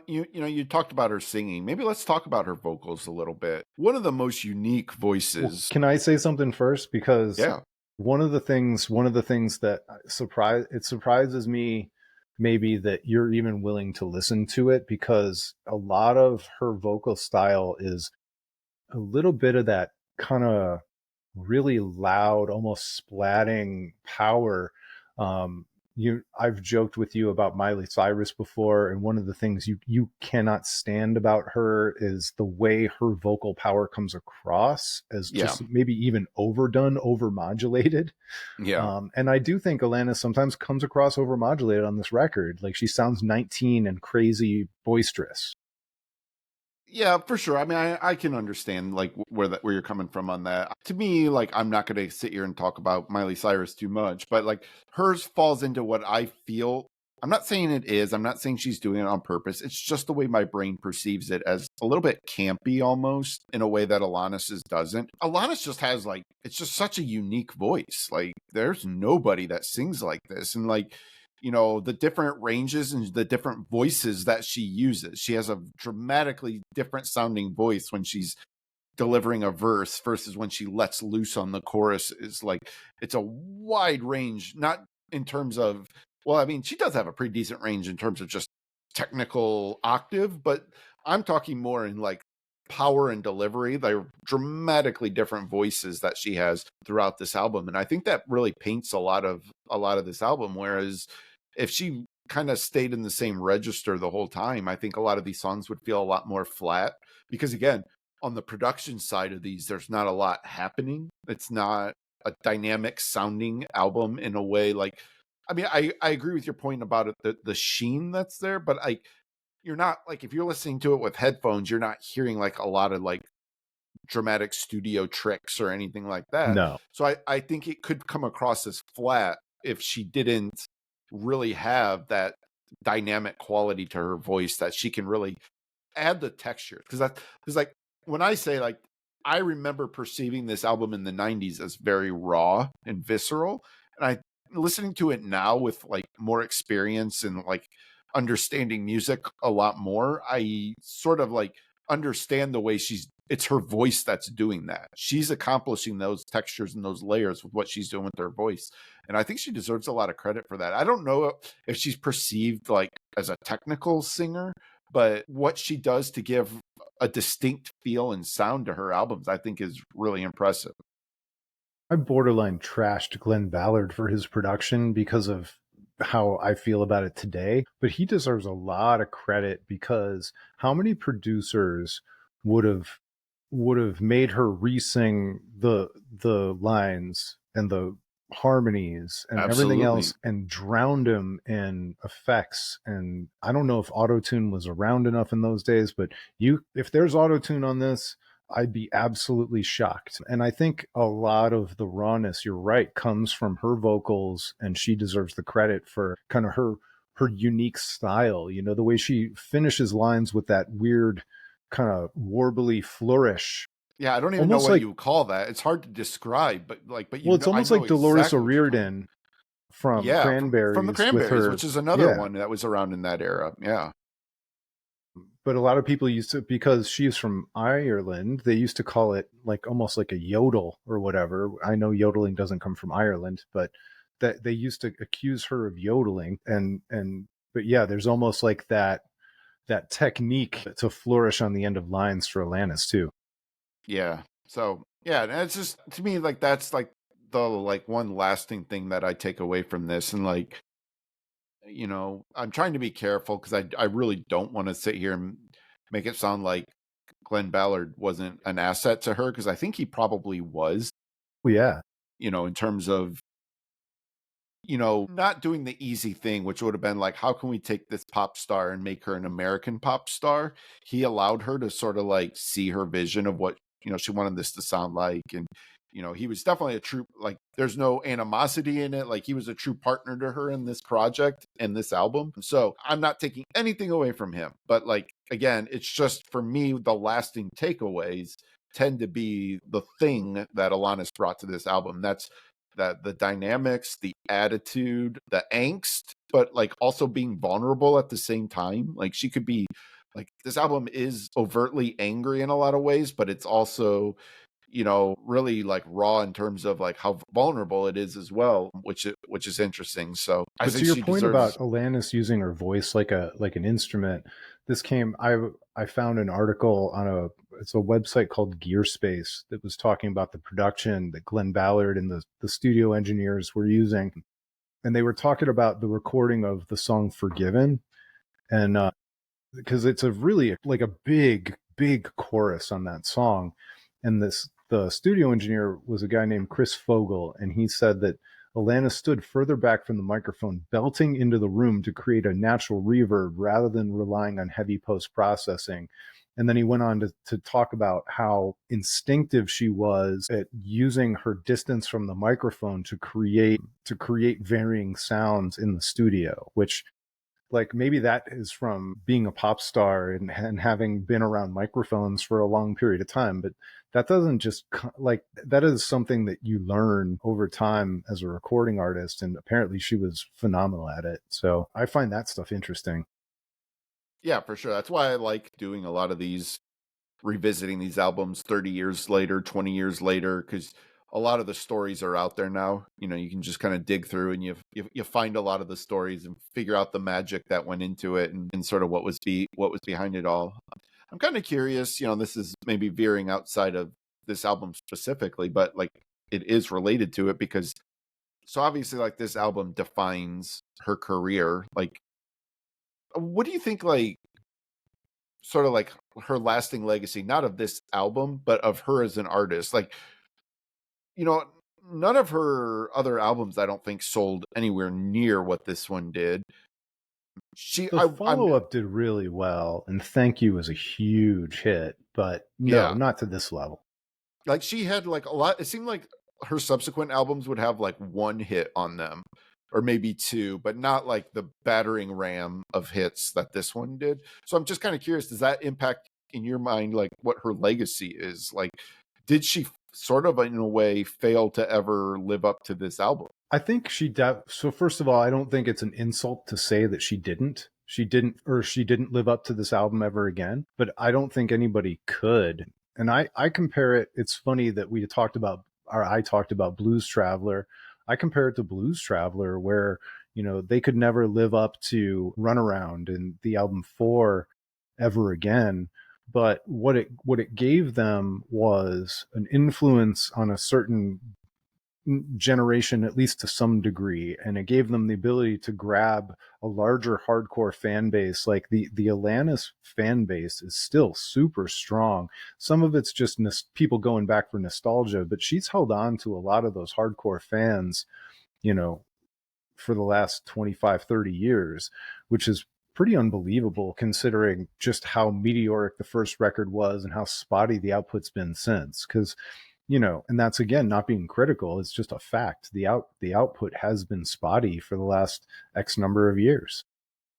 You talked about her singing. Maybe let's talk about her vocals a little bit. One of the most unique Well, voices. can I say something first? Because Yeah. one of the things that surprises me maybe that you're even willing to listen to it, because a lot of her vocal style is a little bit of that kind of really loud, almost splatting power. I've joked with you about Miley Cyrus before, and one of the things you cannot stand about her is the way her vocal power comes across as Yeah. just maybe even overdone, overmodulated. Yeah. And I do think Alanis sometimes comes across overmodulated on this record. Like, she sounds 19 and crazy boisterous. Yeah, for sure. I mean, I can understand like where you're coming from on that. To me, like I'm not going to sit here and talk about Miley Cyrus too much, but like hers falls into what I feel. I'm not saying it is. I'm not saying she's doing it on purpose. It's just the way my brain perceives it, as a little bit campy almost, in a way that Alanis's doesn't. Alanis just has like, it's just such a unique voice. Like there's nobody that sings like this, and like, the different ranges and the different voices that she uses. She has a dramatically different sounding voice when she's delivering a verse versus when she lets loose on the chorus. Is like, it's a wide range, not in terms of, well, I mean, she does have a pretty decent range in terms of just technical octave, but I'm talking more in like power and delivery. They're dramatically different voices that she has throughout this album, and I think that really paints a lot of this album. Whereas if she kind of stayed in the same register the whole time, I think a lot of these songs would feel a lot more flat, because again, on the production side of these, there's not a lot happening. It's not a dynamic sounding album in a way. Like, I mean, I agree with your point about it, the sheen that's there, but you're not like, if you're listening to it with headphones, you're not hearing like a lot of like dramatic studio tricks or anything like that. No. So I think it could come across as flat if she didn't really have that dynamic quality to her voice that she can really add the texture. Because like when I say like, I remember perceiving this album in the 90s as very raw and visceral, and I listening to it now with like more experience and like understanding music a lot more, I sort of like understand the way it's her voice that's doing that. She's accomplishing those textures and those layers with what she's doing with her voice. And I think she deserves a lot of credit for that. I don't know if she's perceived like as a technical singer, but what she does to give a distinct feel and sound to her albums, I think is really impressive. I borderline trashed Glenn Ballard for his production because of how I feel about it today, but he deserves a lot of credit, because how many producers would have made her re-sing the lines and the harmonies and everything Absolutely. else and drowned him in effects. And I don't know if autotune was around enough in those days, but if there's autotune on this, I'd be absolutely shocked. And I think a lot of the rawness, you're right, comes from her vocals, and she deserves the credit for kind of her unique style. You know, the way she finishes lines with that weird kind of warbly flourish. Yeah, I don't even know Almost what like, you would call that. It's hard to describe, but well, it's I almost know like Dolores exactly what you're talking about. O'Riordan from Yeah, from the Cranberries with Cranberries, her. which is another Yeah. one that was around in that era. Yeah. But a lot of people used to, because she's from Ireland, they used to call it like almost like a yodel or whatever. I know yodeling doesn't come from Ireland, but that they used to accuse her of yodeling. But yeah, there's almost like that technique to flourish on the end of lines for Alanis too. Yeah. So yeah, and it's just to me like that's like the like one lasting thing that I take away from this. And like, I'm trying to be careful because I really don't want to sit here and make it sound like Glenn Ballard wasn't an asset to her, because I think he probably was, Well, yeah. in terms of, not doing the easy thing, which would have been like, how can we take this pop star and make her an American pop star? He allowed her to sort of like see her vision of what, she wanted this to sound like. And, he was definitely a true, like, there's no animosity in it. Like, he was a true partner to her in this project and this album. So I'm not taking anything away from him. But like, again, it's just for me, the lasting takeaways tend to be the thing that Alanis brought to this album. That's that the dynamics, the attitude, the angst, but like also being vulnerable at the same time. Like she could be like, this album is overtly angry in a lot of ways, but it's also, really like raw in terms of like how vulnerable it is as well, which is interesting. So I But to think your she point deserves. about Alanis using her voice like an instrument, this came I found an article on it's a website called Gearspace that was talking about the production that Glenn Ballard and the studio engineers were using. And they were talking about the recording of the song Forgiven. And because it's a really like a big chorus on that song. And the studio engineer was a guy named Chris Fogel, and he said that Alana stood further back from the microphone, belting into the room to create a natural reverb rather than relying on heavy post processing. And then he went on to talk about how instinctive she was at using her distance from the microphone to create varying sounds in the studio, which, like, maybe that is from being a pop star and having been around microphones for a long period of time, but that doesn't just like, that is something that you learn over time as a recording artist, and apparently she was phenomenal at it. So I find that stuff interesting. Yeah, for sure. That's why I like doing a lot of these, revisiting these albums 30 years later, 20 years later, because a lot of the stories are out there now. You can just kind of dig through and you find a lot of the stories and figure out the magic that went into it, and sort of what was behind it all. I'm kind of curious, this is maybe veering outside of this album specifically, but like it is related to it because so obviously like this album defines her career. Like what do you think, like sort of like her lasting legacy, not of this album, but of her as an artist? Like, you know, none of her other albums, I don't think, sold anywhere near what this one did. The I'm, follow-up did really well, and Thank You was a huge hit, but no, yeah, not to this level. like she had like a lot. It seemed like her subsequent albums would have like one hit on them, or maybe two, but not like the battering ram of hits that this one did. So I'm just kind of curious, does that impact in your mind like what her legacy is? Like, did she sort of in a way fail to ever live up to this album? I think so first of all, I don't think it's an insult to say that she didn't live up to this album ever again, but I don't think anybody could. And I compare it, it's funny that I talked about Blues Traveler. I compare it to Blues Traveler, where, they could never live up to Runaround and the album 4 ever again. But what it gave them was an influence on a certain generation, at least to some degree, and it gave them the ability to grab a larger hardcore fan base. Like the Alanis fan base is still super strong. Some of it's just people going back for nostalgia, but she's held on to a lot of those hardcore fans, you know for the last 25, 30 years, which is pretty unbelievable considering just how meteoric the first record was and how spotty the output's been since. Because, and that's again not being critical, it's just a fact. The output has been spotty for the last X number of years.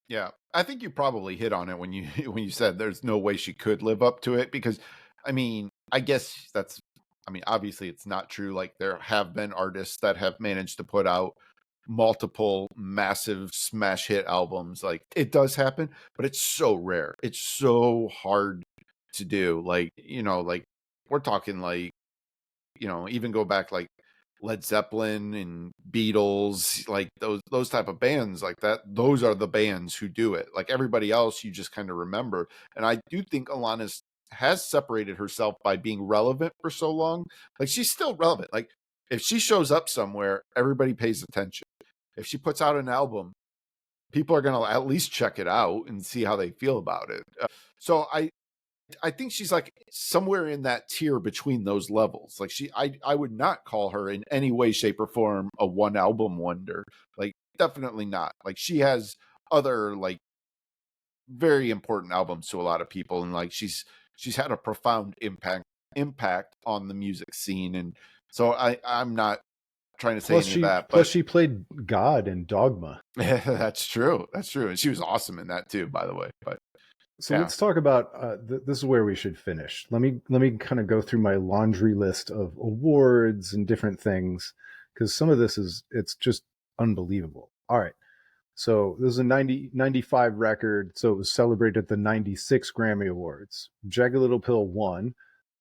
Yeah, I think you probably hit on it when you when you said there's no way she could live up to it, because I mean, I guess that's, I mean, obviously it's not true. Like, there have been artists that have managed to put out multiple massive smash hit albums. Like, it does happen, but it's so rare. It's so hard to do. Like, like, we're talking like, even go back like Led Zeppelin and Beatles, like those type of bands like that. Those are the bands who do it. Like, everybody else, you just kind of remember. And I do think Alanis has separated herself by being relevant for so long. Like, she's still relevant. Like, if she shows up somewhere, everybody pays attention. If she puts out an album, people are going to at least check it out and see how they feel about it. So I think she's like somewhere in that tier between those levels. Like, I would not call her in any way, shape, or form a one album wonder. Like, definitely not. Like, she has other like very important albums to a lot of people, and like she's had a profound impact on the music scene. And so I'm not trying to say any of that, but She played God in Dogma. that's true. That's true. And she was awesome in that too, by the way. But so yeah. let's talk about this is where we should finish. Let me kind of go through my laundry list of awards and different things, because some of this it's just unbelievable. All right. So this is a 95 record. So it was celebrated at the 96 Grammy Awards. Jagged Little Pill won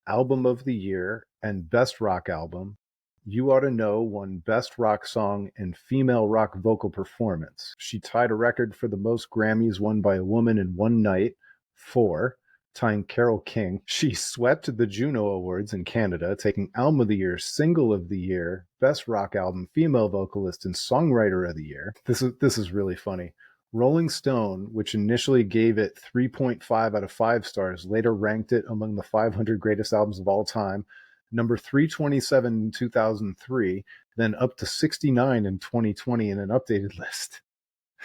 Album of the Year and Best Rock Album. You Ought to Know won Best Rock Song and Female Rock Vocal Performance. She tied a record for the most Grammys won by a woman in one night, 4, tying Carole King. She swept the Juno Awards in Canada, taking Album of the Year, Single of the Year, Best Rock Album, Female Vocalist, and Songwriter of the Year. This is really funny. Rolling Stone, which initially gave it 3.5 out of 5 stars, later ranked it among the 500 greatest albums of all time, number 327 in 2003, then up to 69 in 2020 in an updated list.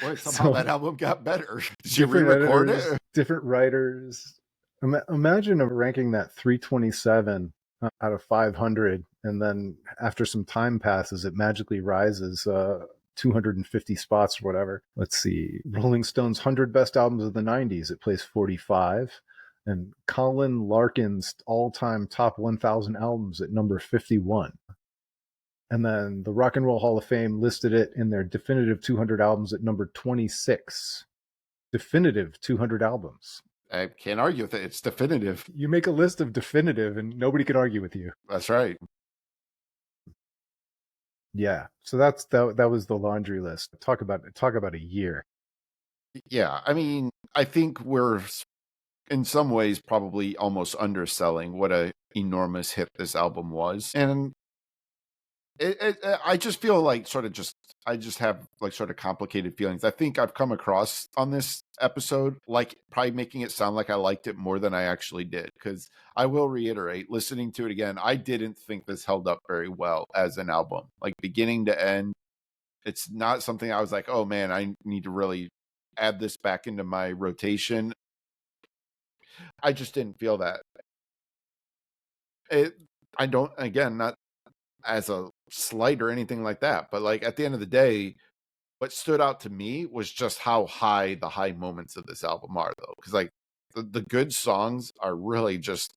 Boy, somehow that album got better. Did you re-record it? Different writers. Imagine ranking that 327 out of 500, and then after some time passes, it magically rises 250 spots or whatever. Let's see. Rolling Stone's 100 Best Albums of the 90s. It plays 45. And Colin Larkin's all-time top 1,000 albums at number 51. And then the Rock and Roll Hall of Fame listed it in their definitive 200 albums at number 26. Definitive 200 albums. I can't argue with it. It's definitive. You make a list of definitive and nobody can argue with you. That's right. Yeah. So that was the laundry list. Talk about a year. Yeah. I mean, I think we're in some ways probably almost underselling what a enormous hit this album was. And I just feel like I just have like sort of complicated feelings. I think I've come across on this episode like probably making it sound like I liked it more than I actually did, because I will reiterate, listening to it again, I didn't think this held up very well as an album, like beginning to end. It's not something I was like, oh man, I need to really add this back into my rotation. I just didn't feel that. I don't, again, not as a slight or anything like that, but like at the end of the day, what stood out to me was just how high the high moments of this album are, though. Because like the good songs are really just,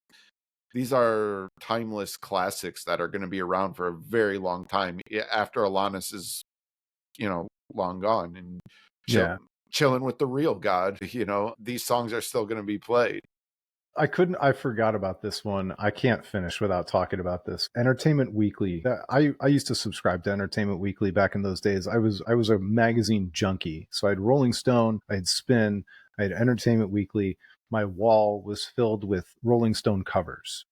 these are timeless classics that are going to be around for a very long time after Alanis is, long gone and chilling with the real God. These songs are still going to be played. I forgot about this one. I can't finish without talking about this. Entertainment Weekly. I used to subscribe to Entertainment Weekly back in those days. I was a magazine junkie. So I had Rolling Stone, I had Spin, I had Entertainment Weekly. My wall was filled with Rolling Stone covers.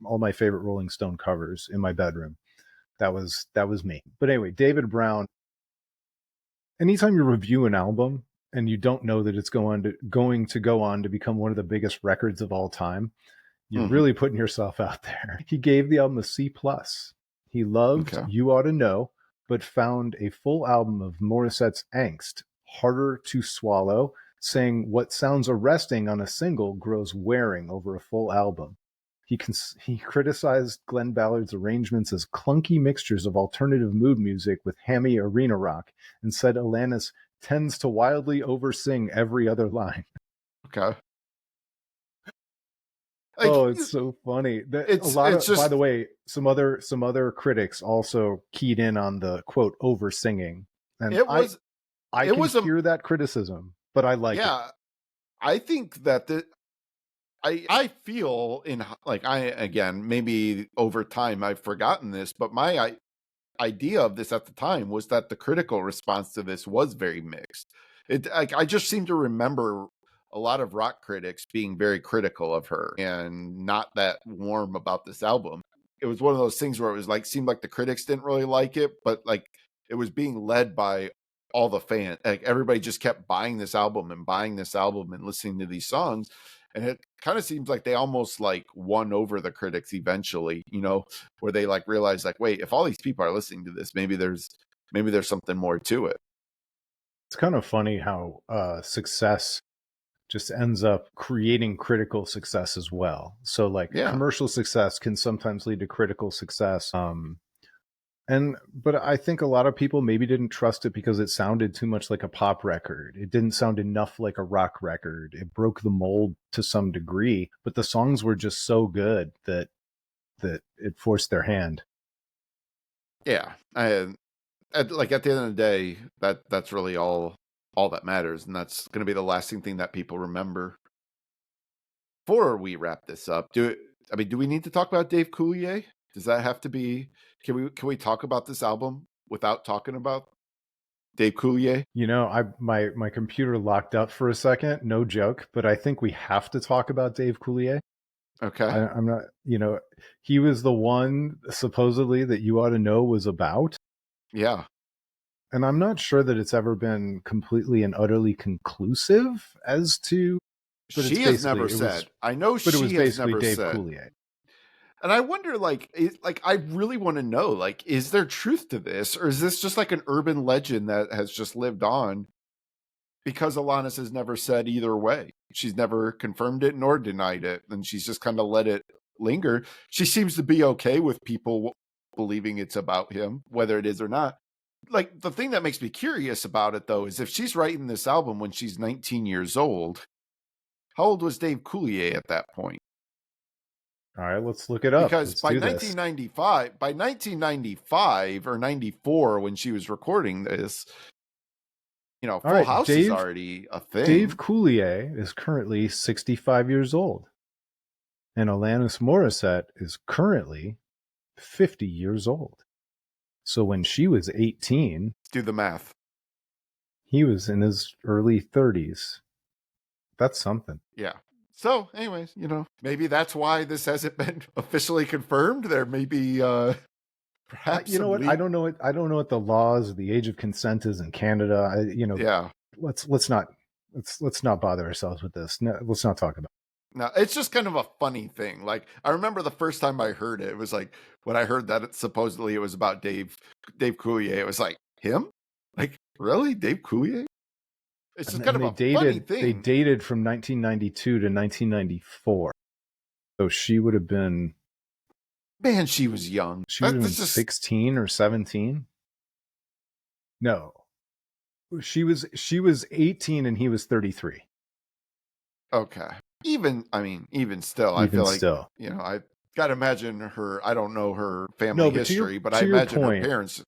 All my favorite Rolling Stone covers in my bedroom. That was me. But anyway, David Brown. Anytime you review an album and you don't know that it's going to go on to become one of the biggest records of all time, you're really putting yourself out there. He gave the album a C+. He loved You Ought to Know, but found a full album of Morissette's angst harder to swallow, saying what sounds arresting on a single grows wearing over a full album. He criticized Glenn Ballard's arrangements as clunky mixtures of alternative mood music with hammy arena rock, and said Alanis tends to wildly oversing every other line. Okay. Like, oh, it's so funny. It's just, by the way, some other critics also keyed in on the quote over singing, and it was I it can was a hear that criticism, but I like it. yeah. I think that I feel in, like, I, again, maybe over time I've forgotten this, but my idea of this at the time was that the critical response to this was very mixed. It, like, I just seem to remember a lot of rock critics being very critical of her and not that warm about this album. It was one of those things where it was like, seemed like the critics didn't really like it, but like it was being led by all the fans. Like everybody just kept buying this album and buying this album and listening to these songs. And it kind of seems like they almost like won over the critics eventually, you know, where they like realized like, wait, if all these people are listening to this, maybe there's something more to it. It's kind of funny how success just ends up creating critical success as well. So like Yeah. commercial success can sometimes lead to critical success. But I think a lot of people maybe didn't trust it because it sounded too much like a pop record. It didn't sound enough like a rock record. It broke the mold to some degree, but the songs were just so good that it forced their hand. Yeah. Like at the end of the day, that's really all that matters, and that's going to be the lasting thing that people remember. Before we wrap this up, do we need to talk about Dave Coulier? Does that have to be? Can we talk about this album without talking about Dave Coulier? You know, my computer locked up for a second, no joke, but I think we have to talk about Dave Coulier. Okay. I'm not, you know, he was the one supposedly that You Ought to Know was about. Yeah. And I'm not sure that it's ever been completely and utterly conclusive as to. But She has never said. I know she has never Dave said. Coulier. And I wonder, like, I really want to know, like, is there truth to this, or is this just like an urban legend that has just lived on? Because Alanis has never said either way. She's never confirmed it nor denied it, and she's just kind of let it linger. She seems to be okay with people believing it's about him, whether it is or not. Like, the thing that makes me curious about it, though, is if she's writing this album when she's 19 years old, how old was Dave Coulier at that point? All right, let's look it up. Because by 1995 or 94, when she was recording this, you know, Full House is already a thing. Dave Coulier is currently 65 years old. And Alanis Morissette is currently 50 years old. So when she was 18... Do the math. He was in his early 30s. That's something. Yeah. So, anyways, you know, maybe that's why this hasn't been officially confirmed. There may be perhaps you know what? I don't know what the laws, the age of consent is in Canada. Yeah. Let's not bother ourselves with this. No, let's not talk about it. No, it's just kind of a funny thing. Like, I remember the first time I heard it, it was like when I heard that supposedly it was about Dave Coulier. It was like, him? Like, really? Dave Coulier? It's just kind of a funny thing. They dated from 1992 to 1994. So she would have been... Man, she was young. She would have been 16 or 17. No. She was 18 and he was 33. Okay. Even still, I feel like, you know, I got to imagine her. I don't know her family history, but I imagine her parents.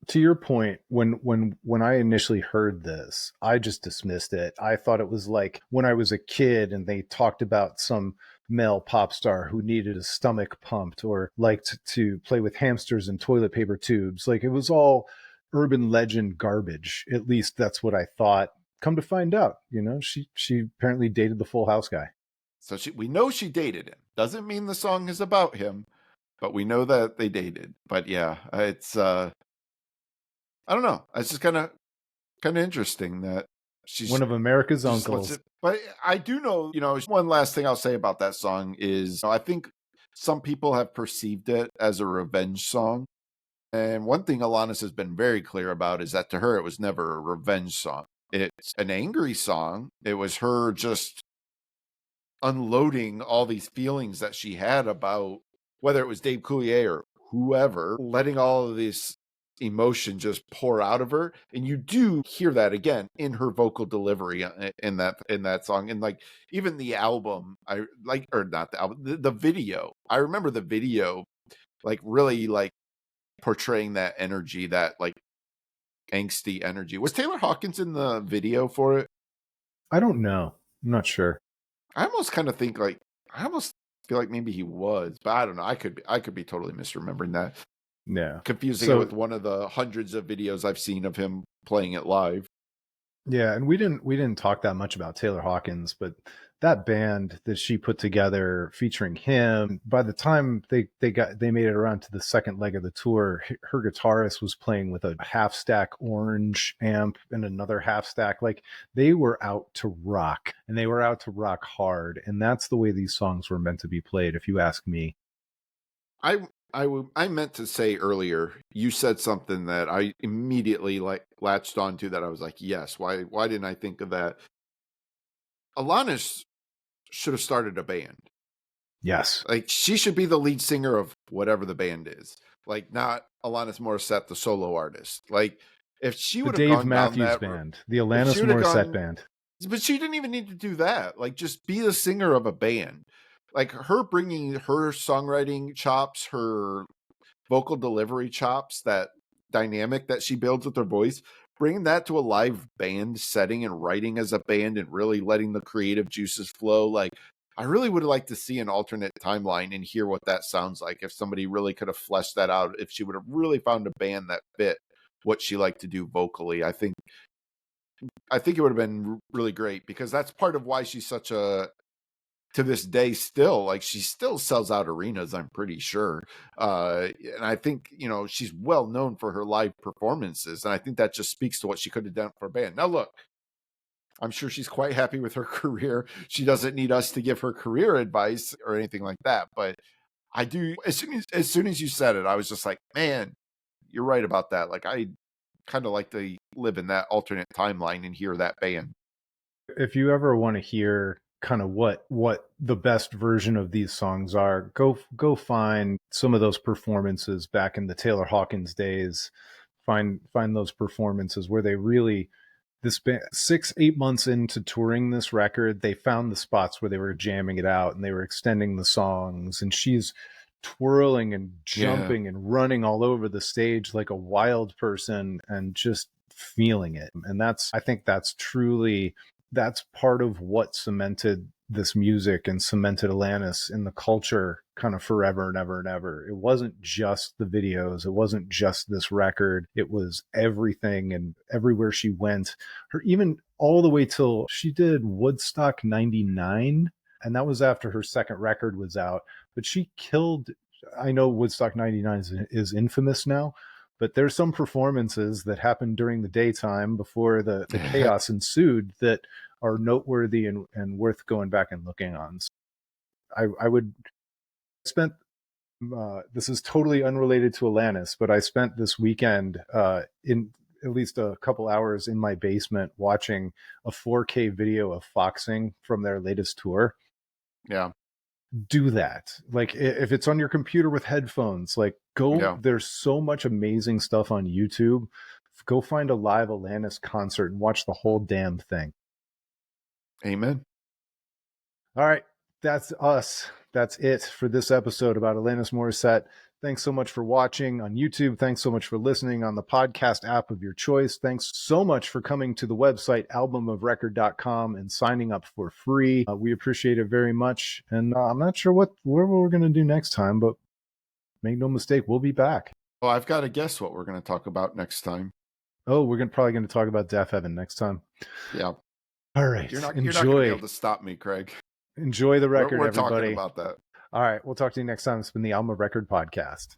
To your point, when I initially heard this, I just dismissed it. I thought it was like when I was a kid and they talked about some male pop star who needed his stomach pumped or liked to play with hamsters and toilet paper tubes. Like, it was all urban legend garbage. At least that's what I thought. Come to find out, you know, she apparently dated the Full House guy. So we know she dated him. Doesn't mean the song is about him, but we know that they dated. But yeah, it's I don't know. It's just kind of interesting that she's one of America's uncles. But I do know, you know, one last thing I'll say about that song is, I think some people have perceived it as a revenge song. And one thing Alanis has been very clear about is that to her, it was never a revenge song. it's an angry song. It was her just unloading all these feelings that she had about whether it was Dave Coulier or whoever, letting all of this emotion just pour out of her. And you do hear that again in her vocal delivery in that song. And like even the album, I like, or not the album, the video. I remember the video like really like portraying that energy, that like angsty energy. Was Taylor Hawkins in the video for it? I don't know. I'm not sure. I almost kind of think like I almost feel like maybe he was, but I don't know. I could be totally misremembering that. Yeah. Confusing it with one of the hundreds of videos I've seen of him playing it live. Yeah, and we didn't talk that much about Taylor Hawkins, but that band that she put together featuring him, by the time they made it around to the second leg of the tour, her guitarist was playing with a half stack orange amp and another half stack. Like they were out to rock, and they were out to rock hard, and that's the way these songs were meant to be played, if you ask me. I meant to say earlier, you said something that I immediately like latched onto that I was like, yes, why didn't I think of that? Alanis should have started a band. Yes. Like she should be the lead singer of whatever the band is. Like not Alanis Morissette, the solo artist. Like if she would have gone Matthews down that band, the Alanis Morissette band. But she didn't even need to do that. Like just be the singer of a band. Like her bringing her songwriting chops, her vocal delivery chops, that dynamic that she builds with her voice, bringing that to a live band setting and writing as a band and really letting the creative juices flow. Like I really would like to see an alternate timeline and hear what that sounds like if somebody really could have fleshed that out, if she would have really found a band that fit what she liked to do vocally. I think it would have been really great, because that's part of why she's such a, to this day still, like she still sells out arenas, I'm pretty sure. And I think, you know, she's well known for her live performances, and I think that just speaks to what she could have done for a band. Now look, I'm sure she's quite happy with her career. She doesn't need us to give her career advice or anything like that, but I do, as soon as you said it, I was just like, man, you're right about that. Like I kind of like to live in that alternate timeline and hear that band. If you ever want to hear kind of what the best version of these songs are, go find some of those performances back in the Taylor Hawkins days. Find those performances where they really, this band, 6-8 months into touring this record, they found the spots where they were jamming it out and they were extending the songs, and she's twirling and jumping and running all over the stage like a wild person and just feeling it. And I think that's part of what cemented this music and cemented Alanis in the culture kind of forever and ever and ever. It wasn't just the videos. It wasn't just this record. It was everything, and everywhere she went, her, even all the way till she did Woodstock 99. And that was after her second record was out, but she killed. I know Woodstock 99 is infamous now, but there's some performances that happened during the daytime before the chaos ensued that are noteworthy and worth going back and looking on. So I would spent, this is totally unrelated to Alanis, but I spent this weekend in at least a couple hours in my basement watching a 4K video of Foxing from their latest tour. Yeah. Do that. Like if it's on your computer with headphones, like there's so much amazing stuff on YouTube. Go find a live Alanis concert and watch the whole damn thing. Amen. All right. That's us. That's it for this episode about Alanis Morissette. Thanks so much for watching on YouTube. Thanks so much for listening on the podcast app of your choice. Thanks so much for coming to the website albumofrecord.com and signing up for free. We appreciate it very much. And I'm not sure what we're going to do next time, but make no mistake, we'll be back. Well, I've got to guess what we're going to talk about next time. Oh, we're probably going to talk about Deaf Heaven next time. Yeah. All right. You're not going to be able to stop me, Craig. Enjoy the record, we're everybody. Talking about that. All right. We'll talk to you next time. It's been the Album of Record podcast.